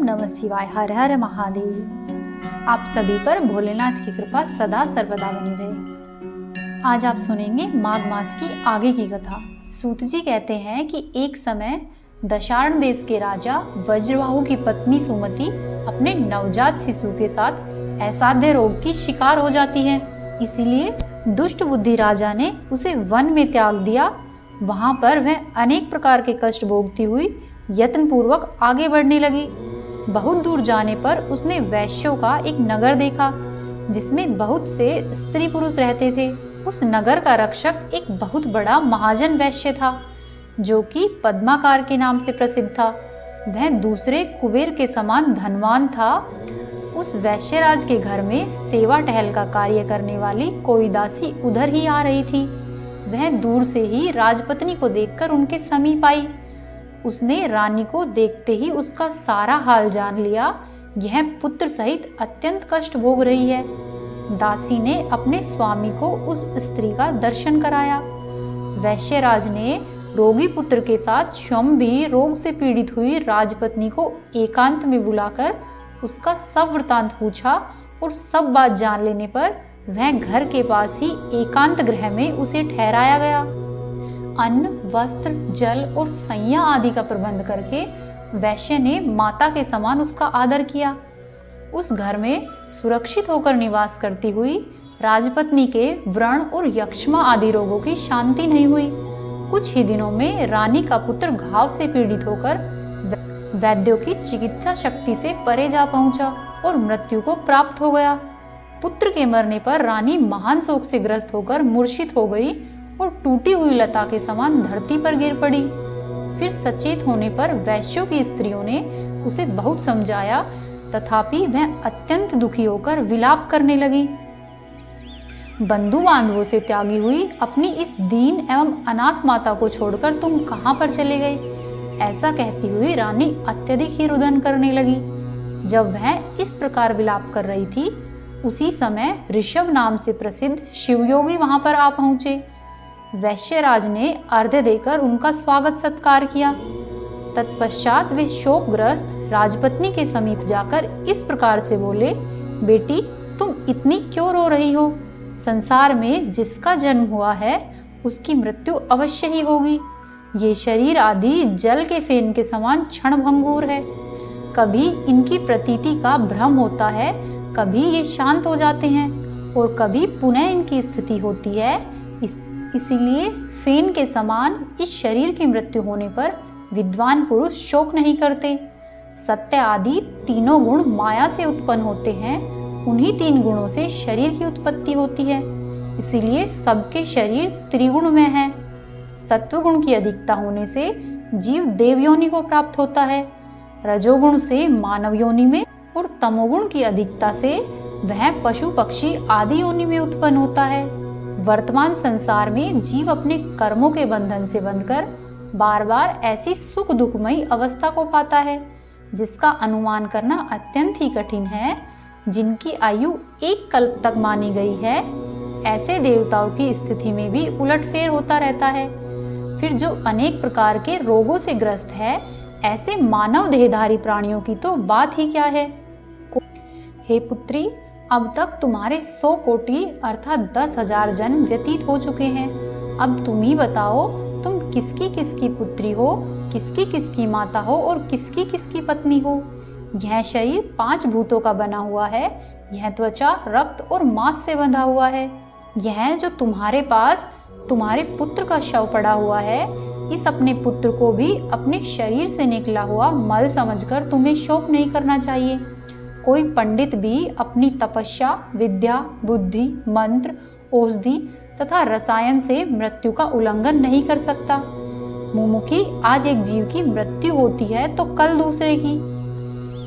नमः शिवाय। हर हर महादेव। आप सभी पर भोलेनाथ की कृपा सदा सर्वदा बनी रहे। आज आप सुनेंगे माघ मास की आगे की कथा। सूत जी कहते हैं कि एक समय दशार्ण देश के राजा वज्रबाहु की पत्नी सुमति अपने नवजात शिशु के साथ असाध्य रोग की शिकार हो जाती है। इसीलिए दुष्ट बुद्धि राजा ने उसे वन में त्याग दिया। वहां पर वह अनेक प्रकार के कष्ट भोगती हुई यत्न पूर्वक आगे बढ़ने लगी। बहुत दूर जाने पर उसने वैश्यों का एक नगर देखा जिसमें बहुत से स्त्री पुरुष रहते थे। उस नगर का रक्षक एक बहुत बड़ा महाजन वैश्य था जो कि पद्माकार के नाम से प्रसिद्ध था। वह दूसरे कुबेर के समान धनवान था। उस वैश्यराज के घर में सेवा टहल का कार्य करने वाली कोई दासी उधर ही आ रही थी। वह दूर से ही राजपत्नी को देखकर उनके समीप आई। उसने रानी को देखते ही उसका सारा हाल जान लिया। यह पुत्र सहित अत्यंत कष्ट भोग रही है। दासी ने अपने स्वामी को उस स्त्री का दर्शन कराया। वैश्यराज ने रोगी पुत्र के साथ स्वयं भी रोग से पीड़ित हुई राजपत्नी को एकांत में बुलाकर उसका सब वृतांत पूछा और सब बात जान लेने पर वह घर के पास ही एकांत गृह में उसे ठहराया गया। अन्न, वस्त्र, जल और सैया आदि का प्रबंध करके वैश्य ने माता के समान उसका आदर किया। उस घर में सुरक्षित होकर निवास करती हुई राजपत्नी के व्रण और यक्ष्मा आदि रोगों की शांति नहीं हुई। कुछ ही दिनों में रानी का पुत्र घाव से पीड़ित होकर वैद्यों की चिकित्सा शक्ति से परे जा पहुंचा और मृत्यु को प्राप्त हो गया। पुत्र के मरने पर रानी महान शोक से ग्रस्त होकर मूर्छित हो गई और टूटी हुई लता के समान धरती पर गिर पड़ी। फिर सचेत होने पर वैश्यों की स्त्रियों ने उसे बहुत समझाया, तथापि वह अत्यंत दुखी होकर विलाप करने लगी। बंधु बांधवों से त्यागी हुई अपनी इस दीन एवं अनाथ माता को छोड़कर तुम कहां पर चले गए? ऐसा कहती हुई रानी अत्यधिक ही रुदन करने लगी। जब वह इस प्रकार विलाप कर रही थी, उसी समय ऋषभ नाम से प्रसिद्ध शिवयोगी वहां पर आ पहुंचे। वैश्यराज ने अर्घ्य देकर उनका स्वागत सत्कार किया। तत्पश्चात वे शोकग्रस्त राजपत्नी के समीप जाकर इस प्रकार से बोले, बेटी तुम इतनी क्यों रो रही हो? संसार में जिसका जन्म हुआ है उसकी मृत्यु अवश्य ही होगी। ये शरीर आदि जल के फेन के समान क्षणभंगुर है। कभी इनकी प्रतीति का भ्रम होता है, कभी ये शांत हो जाते हैं और कभी पुनः इनकी स्थिति होती है। इसीलिए फेन के समान इस शरीर की मृत्यु होने पर विद्वान पुरुष शोक नहीं करते। सत्य आदि तीनों गुण माया से उत्पन्न होते हैं। उन्हीं तीन गुणों से शरीर की उत्पत्ति होती है। इसीलिए सबके शरीर त्रिगुण में है। सत्वगुण की अधिकता होने से जीव देव योनि को प्राप्त होता है, रजोगुण से मानव योनि में और तमोगुण की अधिकता से वह पशु पक्षी आदि योनि में उत्पन्न होता है। वर्तमान संसार में जीव अपने कर्मों के बंधन से बंधकर बार बार ऐसी सुख दुखमयी अवस्था को पाता है जिसका अनुमान करना अत्यंत ही कठिन है। जिनकी आयु एक कल्प तक मानी गई है, ऐसे देवताओं की स्थिति में भी उलटफेर होता रहता है। फिर जो अनेक प्रकार के रोगों से ग्रस्त है, ऐसे मानव देहधारी प्राणियों की तो बात ही क्या है। हे पुत्री, अब तक तुम्हारे 100 कोटि अर्थात 10,000 जन्म व्यतीत हो चुके हैं। अब तुम ही बताओ, तुम किसकी किसकी पुत्री हो, किसकी किसकी माता हो और किसकी किसकी पत्नी हो। यह शरीर 5 भूतों का बना हुआ है। यह त्वचा, रक्त और मांस से बंधा हुआ है। यह जो तुम्हारे पास तुम्हारे पुत्र का शव पड़ा हुआ है, इस अपने पुत्र को भी अपने शरीर से निकला हुआ मल समझकर तुम्हें शोक नहीं करना चाहिए। कोई पंडित भी अपनी तपस्या, विद्या, बुद्धि, मंत्र, औषधि तथा रसायन से मृत्यु का उल्लंघन नहीं कर सकता। मुमुखी आज एक जीव की मृत्यु होती है तो कल दूसरे की।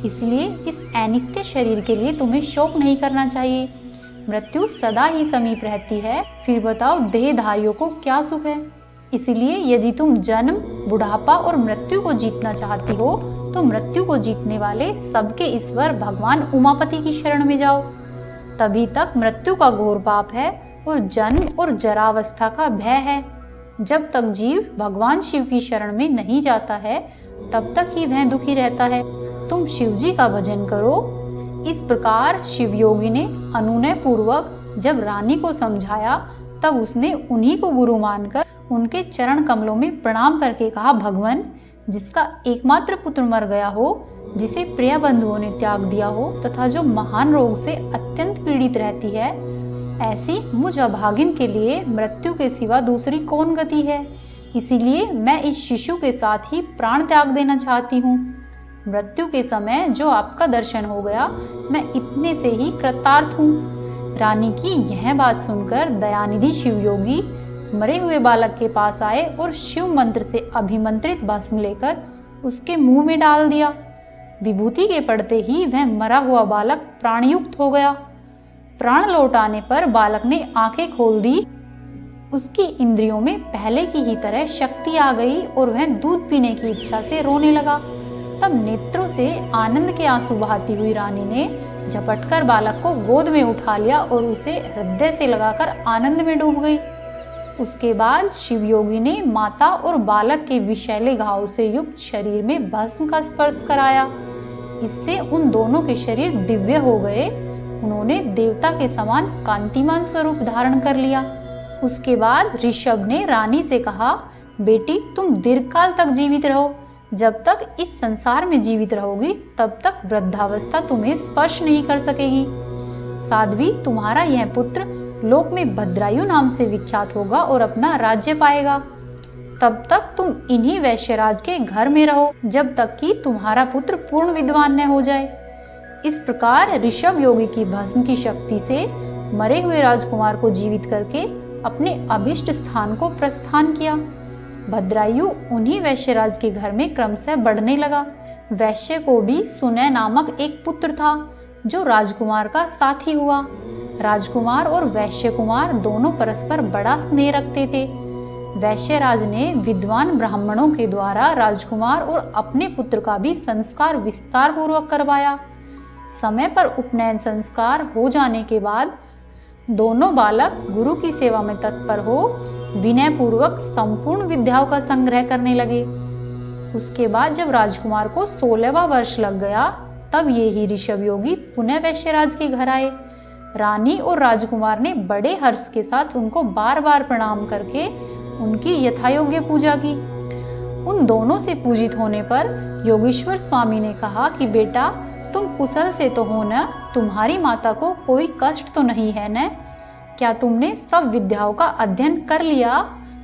इसलिए इस अनित्य शरीर के लिए तुम्हें शोक नहीं करना चाहिए। मृत्यु सदा ही समीप रहती है। फिर बताओ देहधारियों को क्या सुख है। इसलिए यदि तुम जन्म, बुढ़ापा और मृत्यु को जीतना चाहती हो तो मृत्यु को जीतने वाले सबके ईश्वर भगवान उमापति की शरण में जाओ। तभी तक मृत्यु का घोर पाप है और जन्म और जरावस्था का भय है। जब तक जीव भगवान शिव की शरण में नहीं जाता है, तब तक ही वह दुखी रहता है। तुम शिव जी का भजन करो। इस प्रकार शिव योगी ने अनुनय पूर्वक जब रानी को समझाया, तब उसने उन्हीं को गुरु मानकर उनके चरण कमलों में प्रणाम करके कहा, भगवान, जिसका एकमात्र पुत्र मर गया हो, जिसे प्रिय बंधुओं ने त्याग दिया हो तथा जो महान रोग से अत्यंत पीड़ित रहती है, ऐसी मुझ अभागिन के लिए मृत्यु के सिवा दूसरी कौन गति है। इसीलिए मैं इस शिशु के साथ ही प्राण त्याग देना चाहती हूँ। मृत्यु के समय जो आपका दर्शन हो गया, मैं इतने से ही कृतार्थ हूँ। रानी की यह बात सुनकर दयानिधि शिव योगी मरे हुए बालक के पास आए और शिव मंत्र से अभिमंत्रित भस्म लेकर उसके मुंह में डाल दिया। विभूति के पड़ते ही वह मरा हुआ बालक प्राणयुक्त हो गया। प्राण लौट आने पर बालक ने आंखें खोल दी। उसकी इंद्रियों में पहले की ही तरह शक्ति आ गई और वह दूध पीने की इच्छा से रोने लगा। तब नेत्रों से आनंद के आंसू बहाती हुई रानी ने झपटकर बालक को गोद में उठा लिया और उसे हृदय से लगाकर आनंद में डूब गई। उसके बाद शिव योगी ने माता और बालक के विषैले घाव से युक्त शरीर में भस्म का स्पर्श कराया। इससे उन दोनों के शरीर दिव्य हो गए। उन्होंने देवता के समान कांतिमान स्वरूप धारण कर लिया। उसके बाद ऋषभ ने रानी से कहा, बेटी, तुम दीर्घकाल तक जीवित रहो। जब तक इस संसार में जीवित रहोगी, तब तक वृद्धावस्था तुम्हें स्पर्श नहीं कर सकेगी। साध्वी, तुम्हारा यह पुत्र लोक में भद्रायु नाम से विख्यात होगा और अपना राज्य पाएगा। तब तक तुम इन्हीं वैश्यराज के घर में रहो, जब तक कि तुम्हारा पुत्र पूर्ण विद्वान न हो जाए। इस प्रकार ऋषभ योगी की भस्म की शक्ति से मरे हुए राजकुमार को जीवित करके अपने अभिष्ट स्थान को प्रस्थान किया। भद्रायु उन्हीं वैश्यराज के घर में क्रमशः बढ़ने लगा। वैश्य को भी सुनय नामक एक पुत्र था, जो राजकुमार का साथी हुआ। राजकुमार और वैश्य कुमार दोनों परस्पर बड़ा स्नेह रखते थे। वैश्यराज ने विद्वान ब्राह्मणों के द्वारा राजकुमार और अपने पुत्र का भी संस्कार विस्तार पूर्वक करवाया। समय पर उपनयन संस्कार हो जाने के बाद दोनों बालक गुरु की सेवा में तत्पर हो विनय पूर्वक संपूर्ण विद्याओं का संग्रह करने लगे। उसके बाद जब राजकुमार को 16वां वर्ष लग गया, तब ये ही ऋषभ योगी पुनः वैश्यराज के घर आए। रानी और राजकुमार ने बड़े हर्ष के साथ उनको बार बार प्रणाम करके उनकी यथायोग्य पूजा की। उन दोनों से पूजित होने पर योगेश्वर स्वामी ने कहा कि बेटा, तुम कुशल से तो हो न? तुम्हारी माता को कोई कष्ट तो नहीं है न? क्या तुमने सब विद्याओं का अध्ययन कर लिया?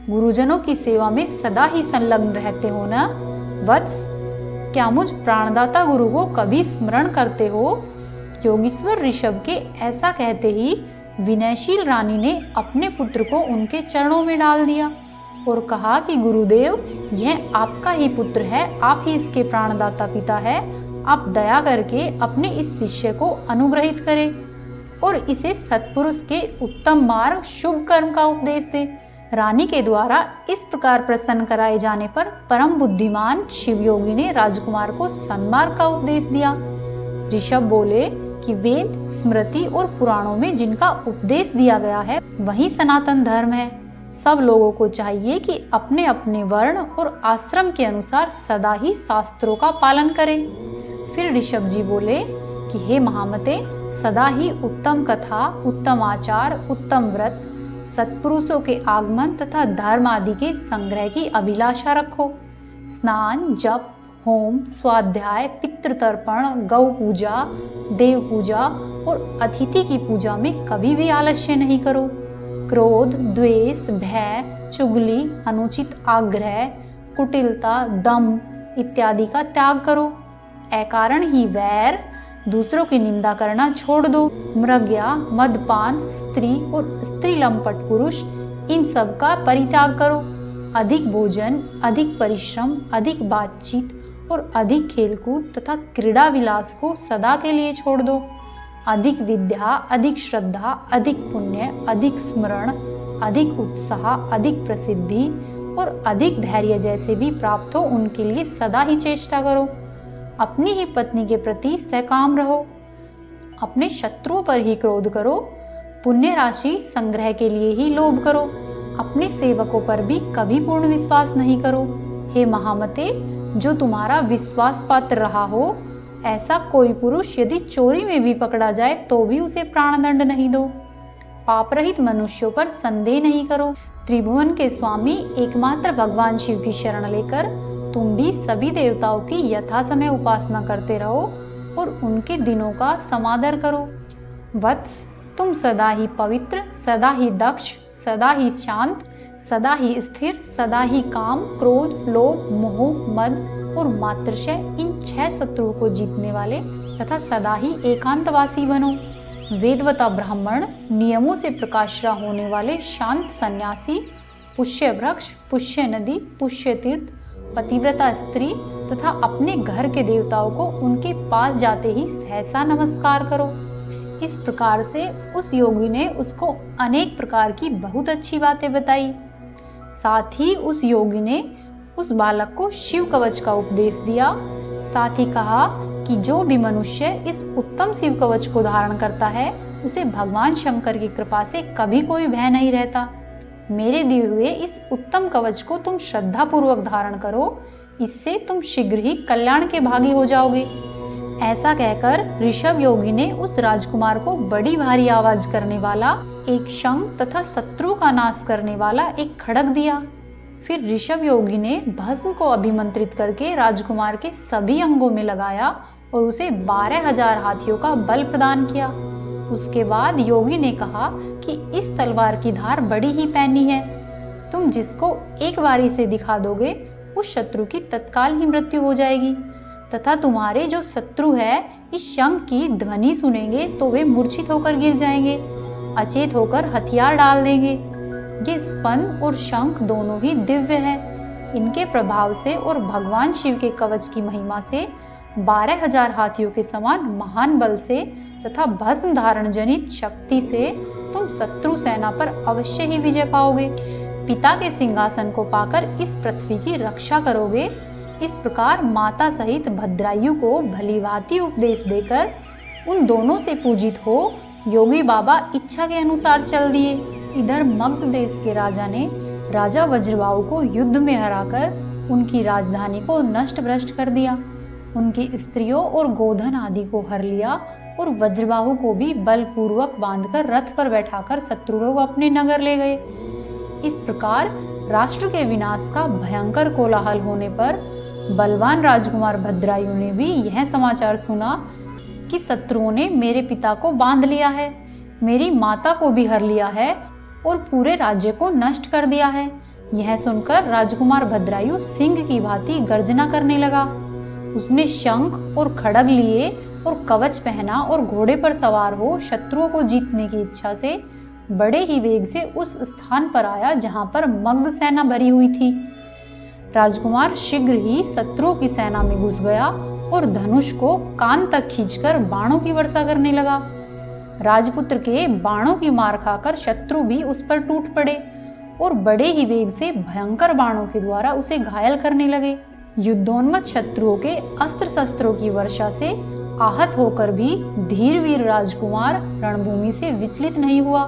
गुरुजनों की सेवा में सदा ही संलग्न रहते हो न? वत्स, क्या मुझ प्राणदाता गुरु को कभी स्मरण करते हो? योगीश्वर ऋषभ के ऐसा कहते ही विनयशील रानी ने अपने पुत्र को उनके चरणों में डाल दिया और कहा कि गुरुदेव, यह आपका ही पुत्र है, आप ही इसके प्राणदाता पिता है। आप दया करके अपने इस शिष्य को अनुग्रहित करें और इसे सत्पुरुष के उत्तम मार्ग शुभ कर्म का उपदेश दें। रानी के द्वारा इस प्रकार प्रसन्न कराए जाने पर परम बुद्धिमान शिवयोगी ने राजकुमार को सन्मार्ग का उपदेश दिया। ऋषभ बोले कि वेद, स्मृति और पुराणों में जिनका उपदेश दिया गया है, वही सनातन धर्म है। सब लोगों को चाहिए कि अपने अपने वर्ण और आश्रम के अनुसार सदा ही शास्त्रों का पालन करें। फिर ऋषभ जी बोले कि हे महामते, सदा ही उत्तम कथा, उत्तम आचार, उत्तम व्रत, सत्पुरुषों के आगमन तथा धर्म आदि के संग्रह की अभिलाषा रखो। स्नान, जप, होम, स्वाध्याय, पितृतर्पण, गौ पूजा, देव पूजा और अतिथि की पूजा में कभी भी आलस्य नहीं करो। क्रोध, द्वेष, भय, चुगली, अनुचित आग्रह, कुटिलता, दंभ इत्यादि का त्याग करो। अकारण ही वैर, दूसरों की निंदा करना छोड़ दो। मृग्या, मदपान, स्त्री और स्त्री लंपट पुरुष, इन सब का परित्याग करो। अधिक भोजन, अधिक परिश्रम, अधिक बातचीत और अधिक खेलकूद तथा क्रीड़ा विलास को सदा के लिए छोड़ दो। अधिक विद्या, अधिक श्रद्धा, अधिक पुण्य, अधिक स्मरण, अधिक उत्साह, अधिक प्रसिद्धि और अधिक धैर्य जैसे भी प्राप्त हो, उनके लिए सदा ही चेष्टा करो। अपनी ही पत्नी के प्रति सकाम रहो। अपने शत्रुओं पर ही क्रोध करो। पुण्य राशि संग्रह के लिए ही लोभ करो। अपने सेवकों पर भी कभी पूर्ण विश्वास नहीं करो। हे महामते, जो तुम्हारा विश्वास पात्र रहा हो, ऐसा कोई पुरुष यदि चोरी में भी पकड़ा जाए तो भी उसे प्राणदंड नहीं दो। पाप रहित मनुष्यों पर संदेह नहीं करो। त्रिभुवन के स्वामी एकमात्र भगवान शिव की शरण लेकर तुम भी सभी देवताओं की यथा समय उपासना करते रहो और उनके दिनों का समादर करो। वत्स, तुम सदा ही पवित्र, सदा ही दक्ष, सदा ही शांत, सदा ही स्थिर, सदा ही काम, क्रोध, लोभ, मोह, मद और मात्सर्य इन 6 शत्रुओं को जीतने वाले तथा सदा ही एकांतवासी बनो। वेदवता ब्राह्मण, नियमों से प्रकाशरा होने वाले शांत सन्यासी, पुष्य वृक्ष, पुष्य नदी, पुष्य तीर्थ, पतिव्रता स्त्री तथा अपने घर के देवताओं को उनके पास जाते ही सहसा नमस्कार करो। इस प्रकार से उस योगी ने उसको अनेक प्रकार की बहुत अच्छी बातें बताई। साथ ही उस योगी ने उस बालक को शिव कवच का उपदेश दिया। साथ ही कहा कि जो भी मनुष्य इस उत्तम शिव कवच को धारण करता है उसे भगवान शंकर की कृपा से कभी कोई भय नहीं रहता। मेरे दिए हुए इस उत्तम कवच को तुम श्रद्धा पूर्वक धारण करो, इससे तुम शीघ्र ही कल्याण के भागी हो जाओगे। ऐसा कहकर ऋषभ योगी ने उस राजकुमार को बड़ी भारी आवाज करने वाला एक शंख तथा शत्रु का नाश करने वाला एक खड्ग दिया। फिर ऋषभ योगी ने भस्म को अभिमंत्रित करके राजकुमार के सभी अंगों में लगाया और उसे 12,000 हाथियों का बल प्रदान किया। उसके बाद योगी ने कहा कि इस तलवार की धार बड़ी ही पैनी है, तुम जिसको एक बारी से दिखा दोगे उस शत्रु की तत्काल ही मृत्यु हो जाएगी तथा तुम्हारे जो शत्रु है इस शंख की ध्वनि सुनेंगे तो वे मूर्छित होकर गिर जाएंगे, अचेत होकर हथियार डाल देंगे। ये स्पंद और शंख दोनों ही दिव्य है। इनके प्रभाव से और भगवान शिव के कवच की महिमा से 12,000 हाथियों के समान महान बल से तथा भस्म धारण जनित शक्ति से तुम शत्रु सेना पर अवश्य ही विजय पाओगे। पिता के सिंहासन को पाकर इस पृथ्वी की रक्षा करोगे। इस प्रकार माता सहित भद्रायु को भलीभांति उपदेश देकर उन दोनों से पूजित हो योगी बाबा इच्छा के अनुसार चल दिए। इधर मगध देश के राजा ने राजा वज्रबाहु को युद्ध में हराकर उनकी राजधानी को नष्ट भ्रष्ट कर दिया। उनकी स्त्रियों और गोधन आदि को हर लिया और वज्रबाहु को भी बलपूर्वक बांधकर रथ पर बैठाकर शत्रु लोग अपने नगर ले गए। इस प्रकार राष्ट्र के विनाश का भयंकर कोलाहल होने पर बलवान राजकुमार भद्रायु ने भी यह समाचार सुना कि शत्रुओं ने मेरे पिता को बांध लिया है, मेरी माता को भी हर लिया है और पूरे राज्य को नष्ट कर दिया है। यह सुनकर राजकुमार भद्रायु सिंह की भांति गर्जना करने लगा। उसने शंख और खड्ग लिए और कवच पहना और घोड़े पर सवार हो शत्रुओं को जीतने की इच्छा से बड़े ही वेग से उस स्थान पर आया जहां पर मगध सेना भरी हुई थी। राजकुमार शीघ्र ही शत्रुओं की सेना में घुस गया और धनुष को कान तक खींचकर बाणों की वर्षा करने लगा। राजपुत्र के बाणों की मार खाकर शत्रु भी उस पर टूट पड़े और बड़े ही वेग से भयंकर बाणों के द्वारा उसे घायल करने लगे। युद्धोन्मत्त शत्रुओं के अस्त्र शस्त्रों की वर्षा से आहत होकर भी धीर वीर राजकुमार रणभूमि से विचलित नहीं हुआ।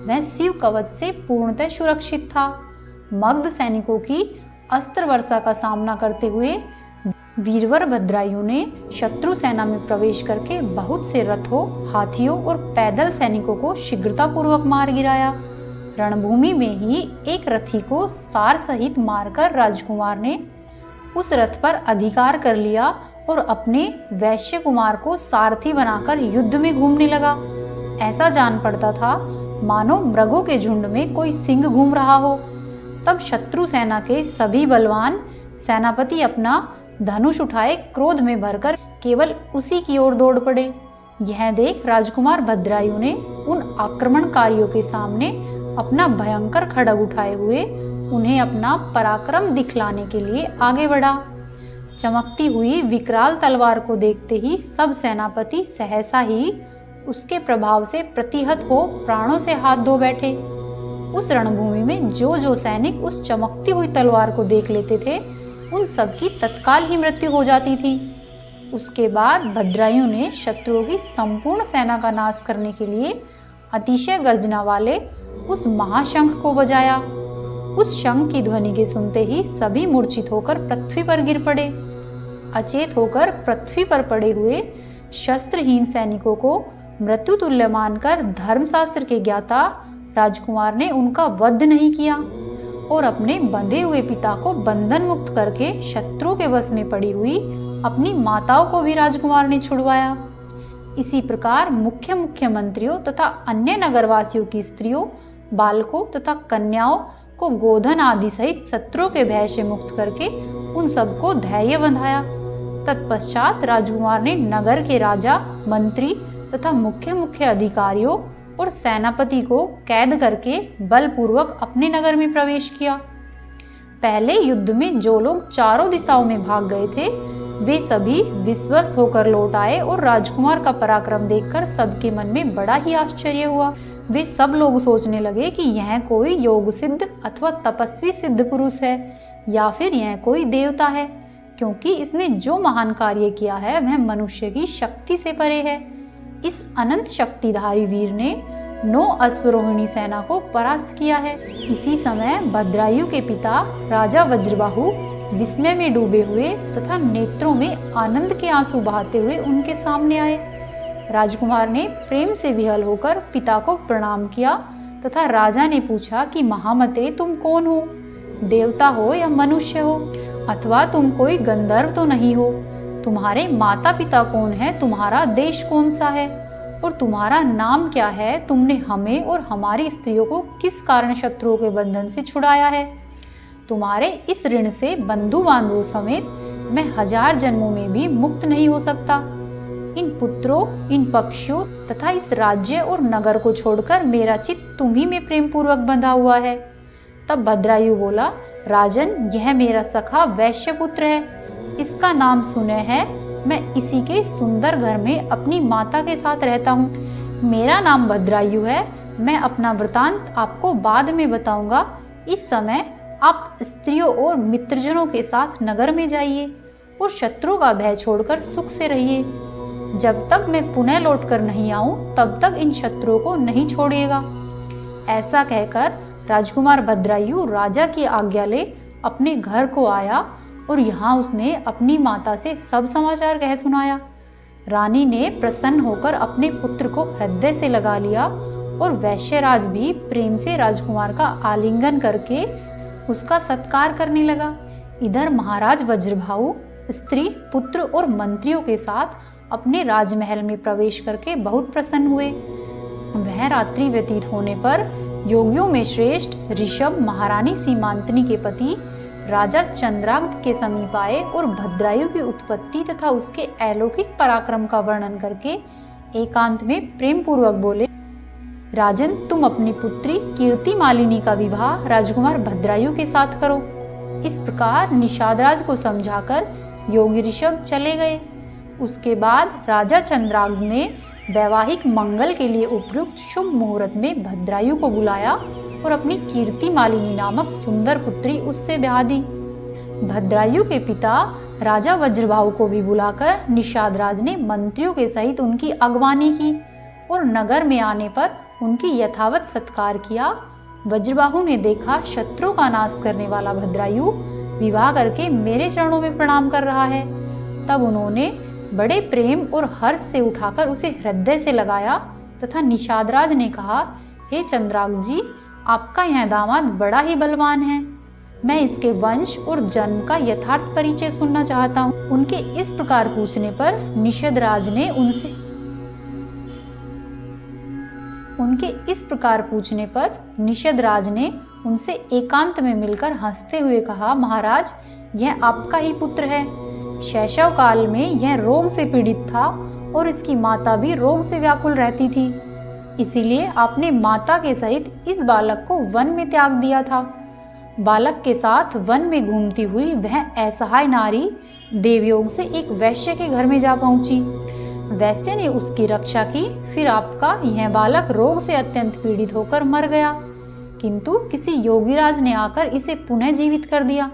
वह शिव कवच से पूर्णतः सुरक्षित था। मगध सैनिकों की अस्त्र वर्षा का सामना करते हुए वीरवर भद्रायु ने शत्रु सेना में प्रवेश करके बहुत से रथों, हाथियों और पैदल सैनिकों को शीघ्रतापूर्वक मार गिराया। रणभूमि में ही एक रथी को सार सहित मारकर राजकुमार ने उस रथ पर अधिकार कर लिया और अपने वैश्य कुमार को सारथी बनाकर युद्ध में घूमने लगा। ऐसा जान पड़ता था मानो मृगों के झुंड में कोई सिंह घूम रहा हो। तब शत्रु सेना के सभी बलवान सेनापति अपना धनुष उठाए क्रोध में भरकर केवल उसी की ओर दौड़ पड़े। यह देख राजकुमार भद्रायु ने उन आक्रमणकारियों के सामने अपना भयंकर खड्ग उठाए हुए उन्हें अपना पराक्रम दिखलाने के लिए आगे बढ़ा। चमकती हुई विकराल तलवार को देखते ही सब सेनापति सहसा ही उसके प्रभाव से प्रतिहत हो प्राणों से हाथ धो बैठे। उस रणभूमि में जो जो सैनिक उस चमकती हुई तलवार को देख लेते थे उन सबकी तत्काल ही मृत्यु हो जाती थी। उसके बाद भद्रायु ने शत्रुओं की संपूर्ण सेना का नाश करने के लिए अतिशय गर्जना वाले उस महाशंख को बजाया। उस शंख की ध्वनि के सुनते ही सभी मूर्छित होकर पृथ्वी पर गिर पड़े। अचेत होकर पृथ्वी पर पड़े हुए शस्त्रहीन सैनिकों को मृत्यु तुल्य मानकर धर्मशास्त्र के ज्ञाता राजकुमार ने उनका वध नहीं किया और अपने बंधे हुए पिता को बंधन मुक्त करके शत्रु के वश में पड़ी हुई अपनी माताओं को भी राजकुमार ने छुड़वाया। इसी प्रकार मुख्य मंत्रियों तथा अन्य नगरवासियों की स्त्रियों, बालकों तथा कन्याओं को गोधन आदि सहित शत्रुओं के भय से मुक्त करके उन सबको धैर्य बंधाया। तत्पश्चात राजकुमार ने नगर के राजा, मंत्री तथा मुख्य अधिकारियों और सेनापति को कैद करके बलपूर्वक अपने नगर में प्रवेश किया। पहले युद्ध में जो लोग चारों दिशाओं में भाग गए थे वे सभी विश्वस्त होकर लौट आए और राजकुमार का पराक्रम देखकर सबके मन में बड़ा ही आश्चर्य हुआ। वे सब लोग सोचने लगे कि यह कोई योग सिद्ध अथवा तपस्वी सिद्ध पुरुष है या फिर यह कोई देवता है, क्योंकि इसने जो महान कार्य किया है वह मनुष्य की शक्ति से परे है। इस अनंत शक्तिधारी वीर ने 9 अश्वरोहिणी सेना को परास्त किया है। इसी समय भद्रायु के पिता राजा वज्रबाहु विस्मय में डूबे हुए तथा नेत्रों में आनंद के आंसू बहाते हुए उनके सामने आए। राजकुमार ने प्रेम से विह्वल होकर पिता को प्रणाम किया तथा राजा ने पूछा कि महामते तुम कौन हो, देवता हो या मनुष्य हो, अथवा तुम कोई गंधर्व तो नहीं हो? तुम्हारे माता पिता कौन है, तुम्हारा देश कौन सा है और तुम्हारा नाम क्या है? तुमने हमें और हमारी स्त्रियों को किस कारण शत्रुओं के बंधन से छुड़ाया है? तुम्हारे इस ऋण से बंधु बांधवों समेत मैं 1000 जन्मों में भी मुक्त नहीं हो सकता। इन पुत्रों, इन पक्षियों तथा इस राज्य और नगर को छोड़कर मेरा चित्त तुम्ही में प्रेम पूर्वक बंधा हुआ है। तब भद्रायु बोला, राजन, यह मेरा सखा वैश्य पुत्र है। इसका नाम सुने है, मैं इसी के सुंदर घर में अपनी माता के साथ रहता हूँ। मेरा नाम भद्रायु है। मैं अपना वृतांत आपको बाद में बताऊंगा। इस समय आप स्त्रियों और मित्रजनों के साथ नगर में जाइए और शत्रु का भय छोड़कर सुख से रहिए। जब तक मैं पुनः लौटकर नहीं आऊं तब तक इन शत्रुओं को नहीं छोड़िएगा। ऐसा कहकर राजकुमार भद्रायु राजा की आज्ञा ले अपने घर को आया और यहाँ उसने अपनी माता से सब समाचार कह सुनाया। रानी ने प्रसन्न होकर अपने पुत्र को हृदय से लगा लिया और वैश्यराज भी प्रेम से राजकुमार का आलिंगन करके उसका सत्कार करने लगा। इधर महाराज वज्रभाहु स्त्री, पुत्र और मंत्रियों के साथ अपने राजमहल में प्रवेश करके बहुत प्रसन्न हुए। वह रात्रि व्यतीत होने पर योगियों में श्रेष्ठ ऋषभ महारानी सीमांतनी के पति राजा चंद्राग्ध के समीप आए और भद्रायु की उत्पत्ति तथा उसके अलौकिक पराक्रम का वर्णन करके एकांत में प्रेम पूर्वक बोले, राजन, तुम अपनी पुत्री कीर्ति मालिनी का विवाह राजकुमार भद्रायु के साथ करो। इस प्रकार निषादराज को समझाकर योगी ऋषभ चले गए। उसके बाद राजा चंद्राग्ध ने वैवाहिक मंगल के लिए उपयुक्त शुभ मुहूर्त में भद्रायु को बुलाया और अपनी कीर्ति मालिनी नामक सुंदर पुत्री उससे ब्याह दी। भद्रायु के पिता राजा वज्रबाहु को भी बुलाकर निषादराज ने मंत्रियों के सहित उनकी अगवानी की और नगर में आने पर उनकी यथावत सत्कार किया। वज्रबाहु ने देखा शत्रु का नाश करने वाला भद्रायु विवाह करके मेरे चरणों में प्रणाम कर रहा है। तब उन्होंने बड़े प्रेम और हर्ष से उठाकर उसे हृदय से लगाया तथा निषादराज ने कहा, हे चंद्राग्ध जी, आपका यह दामाद बड़ा ही बलवान है। मैं इसके वंश और जन्म का यथार्थ परिचय सुनना चाहता हूँ। उनके इस प्रकार पूछने पर निषादराज ने उनसे एकांत में मिलकर हंसते हुए कहा, महाराज, यह आपका ही पुत्र है। शैशव काल में यह रोग से पीड़ित था और इसकी माता भी रोग से व्याकुल रहती थी। इसीलिए आपने माता के सहित इस बालक को वन में त्याग दिया था। बालक के साथ वन में घूमती हुई वह असहाय नारी देवयोग से एक वैश्य के घर में जा पहुंची। वैश्य ने उसकी रक्षा की। फिर आपका यह बालक रोग से अत्यंत पीड़ित होकर मर गया, किंतु किसी योगीराज ने आकर इसे पुनः जीवित कर दिया।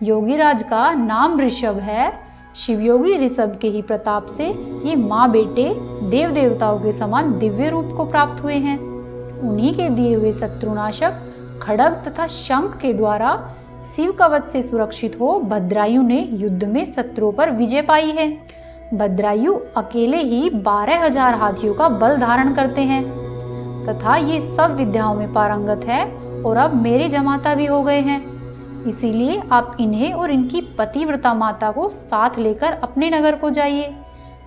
योगीराज का नाम ऋषभ है। शिवयोगी ऋषभ के ही प्रताप से ये माँ बेटे देव देवताओं के समान दिव्य रूप को प्राप्त हुए हैं। उन्हीं के दिए हुए शत्रुनाशक खड्ग तथा शंख के द्वारा शिव कवच से सुरक्षित हो भद्रायु ने युद्ध में शत्रुओं पर विजय पाई है। भद्रायु अकेले ही 12,000 हाथियों का बल धारण करते हैं तथा ये सब विद्याओं में पारंगत है और अब मेरे जमाता भी हो गए हैं। इसीलिए आप इन्हें और इनकी पतिव्रता माता को साथ लेकर अपने नगर को जाइए।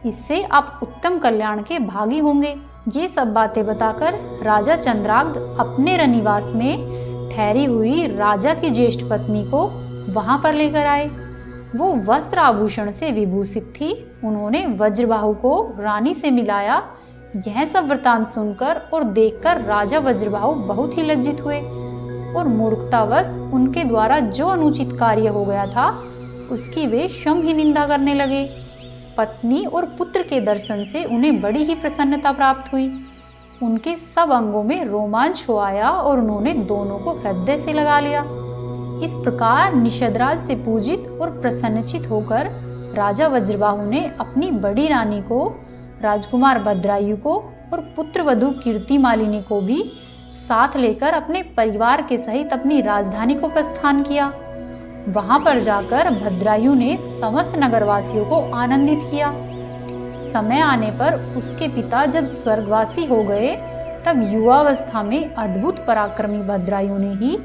इससे आप उत्तम कल्याण के भागी होंगे। ये सब बातें बताकर राजा चंद्राग्ध अपने रनिवास में ठहरी हुई राजा की ज्येष्ठ पत्नी को वहां पर लेकर आए। वो वस्त्र आभूषण से विभूषित थी। उन्होंने वज्रबाहु को रानी से मिलाया। यह सब वृतांत सुनकर और देखकर राजा वज्रबाहु बहुत ही लज्जित हुए और मूर्खतावश उनके द्वारा जो अनुचित कार्य हो गया था उसकी वे क्षम ही निंदा करने लगे। पत्नी और पुत्र के दर्शन से उन्हें बड़ी ही प्रसन्नता प्राप्त हुई। उनके सब अंगों में रोमांच हो आया और उन्होंने दोनों को हृदय से लगा लिया। इस प्रकार निषदराज से पूजित और प्रसन्नचित होकर राजा वज्रबाहु ने अपनी बड़ी रानी को, राजकुमार भद्रायु को और पुत्र वधू कीर्तिमालिनी को भी साथ लेकर अपने परिवार के सहित अपनी राजधानी को प्रस्थान किया। वहां पर जाकर भद्रायु ने समस्त नगरवासियों को आनंदित किया। समय आने पर उसके पिता जब स्वर्गवासी हो गए तब युवावस्था में अद्भुत पराक्रमी भद्रायु ने ही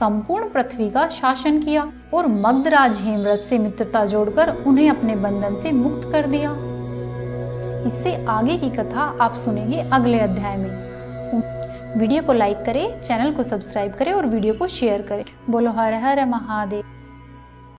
संपूर्ण पृथ्वी का शासन किया और मगधराज हेमरथ से मित्रता जोड़कर उन्हें अपने बंधन से मुक्त कर दिया। इससे आगे की कथा आप सुनेंगे अगले अध्याय में। वीडियो को लाइक करें, चैनल को सब्सक्राइब करें और वीडियो को शेयर करें। बोलो हर हर महादेव।